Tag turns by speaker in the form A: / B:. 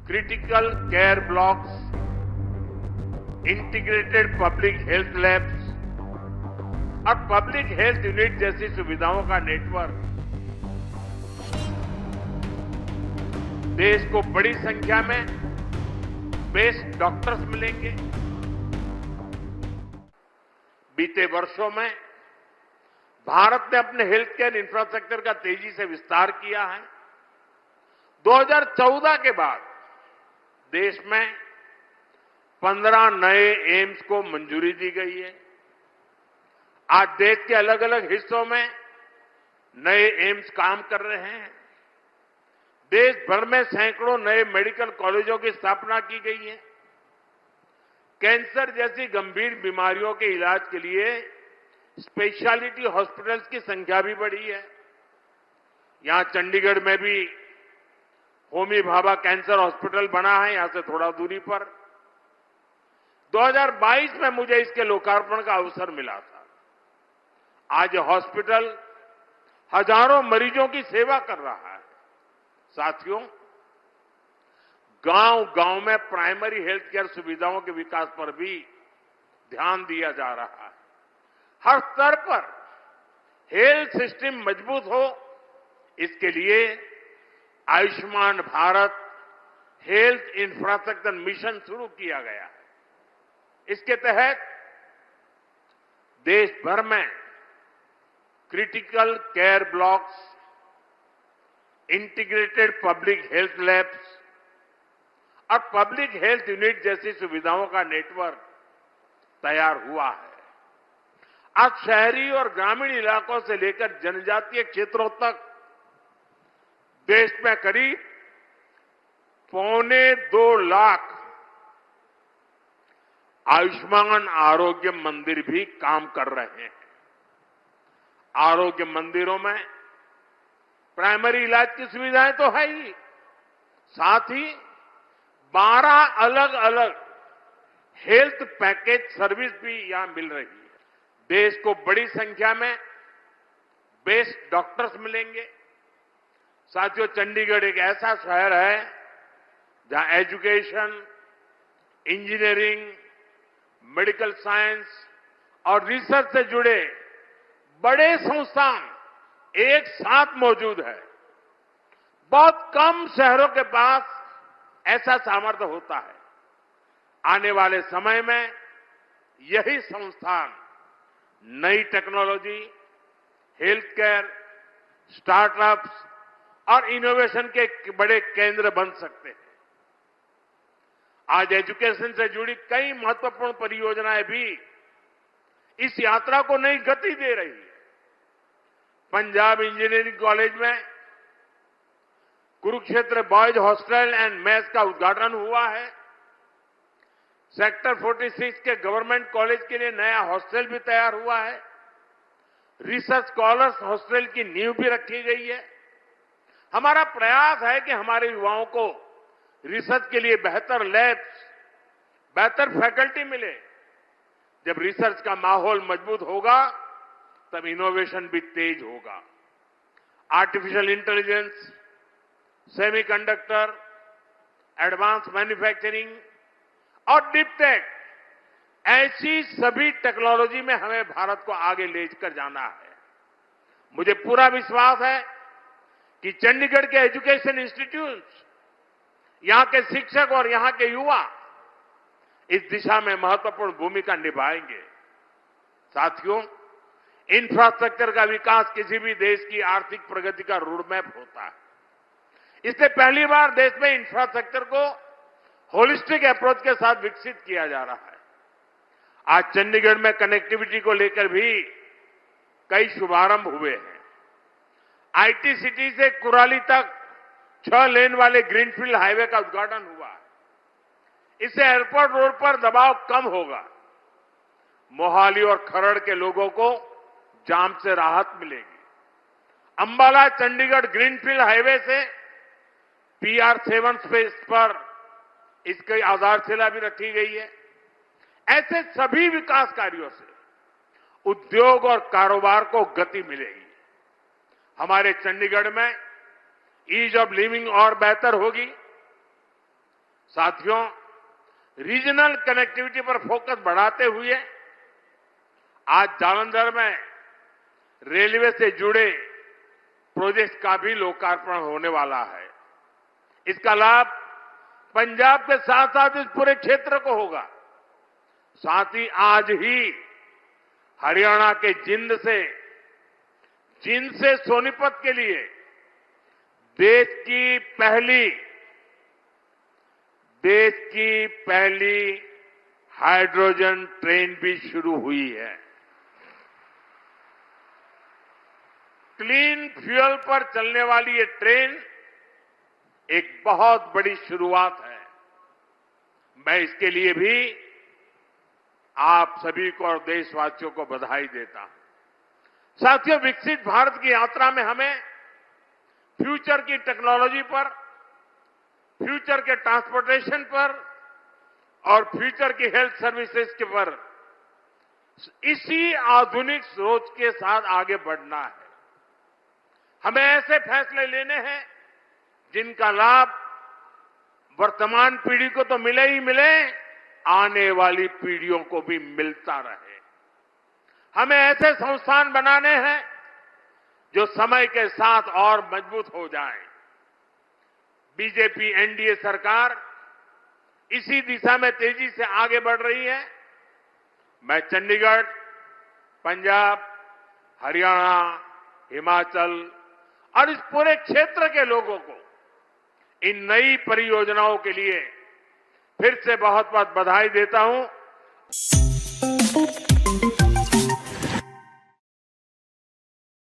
A: Critical care blocks, integrated public health labs और public health unit जैसी सुविधाओं का नेटवर्क देश को बड़ी संख्या में बेस्ट डॉक्टर्स मिलेंगे। बीते वर्षों में भारत ने अपने हेल्थ केयर इंफ्रास्ट्रक्चर का तेजी से विस्तार किया है। 2014 के बाद देश में 15 नए एम्स को मंजूरी दी गई है। आज देश के अलग अलग हिस्सों में नए एम्स काम कर रहे हैं। देश भर में सैकड़ों नए मेडिकल कॉलेजों की स्थापना की गई है। कैंसर जैसी गंभीर बीमारियों के इलाज के लिए स्पेशलिटी हॉस्पिटल्स की संख्या भी बढ़ी है। यहां चंडीगढ़ में भी होमी भाभा कैंसर हॉस्पिटल बना है, यहां से थोड़ा दूरी पर। 2022 में मुझे इसके लोकार्पण का अवसर मिला था। आज हॉस्पिटल हजारों मरीजों की सेवा कर रहा है। साथियों, गांव-गांव में प्राइमरी हेल्थ केयर सुविधाओं के विकास पर भी ध्यान दिया जा रहा है। हर स्तर पर हेल्थ सिस्टम मजबूत हो, इसके लिए Ayushman Bharat health infrastructure mission शुरू किया गया है। इसके तहत देश भर में critical care blocks, integrated public health labs और पब्लिक हेल्थ यूनिट जैसी सुविधाओं का नेटवर्क तैयार हुआ है। आज शहरी और ग्रामीण इलाकों से लेकर जनजातीय क्षेत्रों तक देश में करीब 2.25 लाख आयुष्मान आरोग्य मंदिर भी काम कर रहे हैं। आरोग्य मंदिरों में प्राइमरी इलाज की सुविधाएं तो है ही, साथ ही 12 अलग अलग हेल्थ पैकेज सर्विस भी यहां मिल रही है। देश को बड़ी संख्या में बेस्ट डॉक्टर्स मिलेंगे। साथियों, चंडीगढ़ एक ऐसा शहर है जहां एजुकेशन, इंजीनियरिंग, मेडिकल साइंस और रिसर्च से जुड़े बड़े संस्थान एक साथ मौजूद है। बहुत कम शहरों के पास ऐसा सामर्थ्य होता है। आने वाले समय में यही संस्थान नई टेक्नोलॉजी, हेल्थ केयर, स्टार्टअप्स और इनोवेशन के बड़े केंद्र बन सकते हैं। आज एजुकेशन से जुड़ी कई महत्वपूर्ण परियोजनाएं भी इस यात्रा को नई गति दे रही है। पंजाब इंजीनियरिंग कॉलेज में Kurukshetra boys hostel and mess का उद्घाटन हुआ है। सेक्टर 46 के गवर्नमेंट कॉलेज के लिए नया हॉस्टल भी तैयार हुआ है। रिसर्च स्कॉलर्स हॉस्टल की नींव भी रखी गई है। हमारा प्रयास है कि हमारे युवाओं को रिसर्च के लिए बेहतर लैब्स, बेहतर फैकल्टी मिले। जब रिसर्च का माहौल मजबूत होगा, तब इनोवेशन भी तेज होगा। Artificial intelligence, semiconductor, advance manufacturing और डीप टेक, ऐसी सभी टेक्नोलॉजी में हमें भारत को आगे लेकर जाना है। मुझे पूरा विश्वास है कि चंडीगढ़ के एजुकेशन इंस्टीट्यूट्स, यहां के शिक्षक और यहां के युवा इस दिशा में महत्वपूर्ण भूमिका निभाएंगे। साथियों, इंफ्रास्ट्रक्चर का विकास किसी भी देश की आर्थिक प्रगति का रोडमैप होता है। इसलिए पहली बार देश में इंफ्रास्ट्रक्चर को होलिस्टिक अप्रोच के साथ विकसित किया जा रहा है। आज चंडीगढ़ में कनेक्टिविटी को लेकर भी कई शुभारंभ हुए हैं। आईटी सिटी से कुराली तक 6 लेन वाले ग्रीनफील्ड हाईवे का उद्घाटन हुआ है। इससे एयरपोर्ट रोड पर दबाव कम होगा। मोहाली और खरड़ के लोगों को जाम से राहत मिलेगी। अंबाला चंडीगढ़ ग्रीनफील्ड हाईवे से PR-7 स्पेस पर इसकी आधारशिला भी रखी गई है। ऐसे सभी विकास कार्यों से उद्योग और कारोबार को गति मिलेगी। हमारे चंडीगढ़ में ईज ऑफ लिविंग और बेहतर होगी। साथियों, रीजनल कनेक्टिविटी पर फोकस बढ़ाते हुए आज जालंधर में रेलवे से जुड़े प्रोजेक्ट का भी लोकार्पण होने वाला है। इसका लाभ पंजाब के साथ साथ इस पूरे क्षेत्र को होगा। साथ ही आज ही हरियाणा के जिंद से सोनीपत के लिए देश की पहली हाइड्रोजन ट्रेन भी शुरू हुई है। क्लीन फ्यूल पर चलने वाली ये ट्रेन एक बहुत बड़ी शुरुआत है। मैं इसके लिए भी आप सभी को और देशवासियों को बधाई देता हूं। साथियों, विकसित भारत की यात्रा में हमें फ्यूचर की टेक्नोलॉजी पर, फ्यूचर के ट्रांसपोर्टेशन पर और फ्यूचर की हेल्थ सर्विसेज के पर इसी आधुनिक सोच के साथ आगे बढ़ना है। हमें ऐसे फैसले लेने हैं जिनका लाभ वर्तमान पीढ़ी को तो मिले ही मिले, आने वाली पीढ़ियों को भी मिलता रहे। हमें ऐसे संस्थान बनाने हैं जो समय के साथ और मजबूत हो जाएं। बीजेपी एनडीए सरकार इसी दिशा में तेजी से आगे बढ़ रही है। मैं चंडीगढ़, पंजाब, हरियाणा, हिमाचल और इस पूरे क्षेत्र के लोगों को इन नई परियोजनाओं के लिए फिर से बहुत बहुत बधाई देता हूं।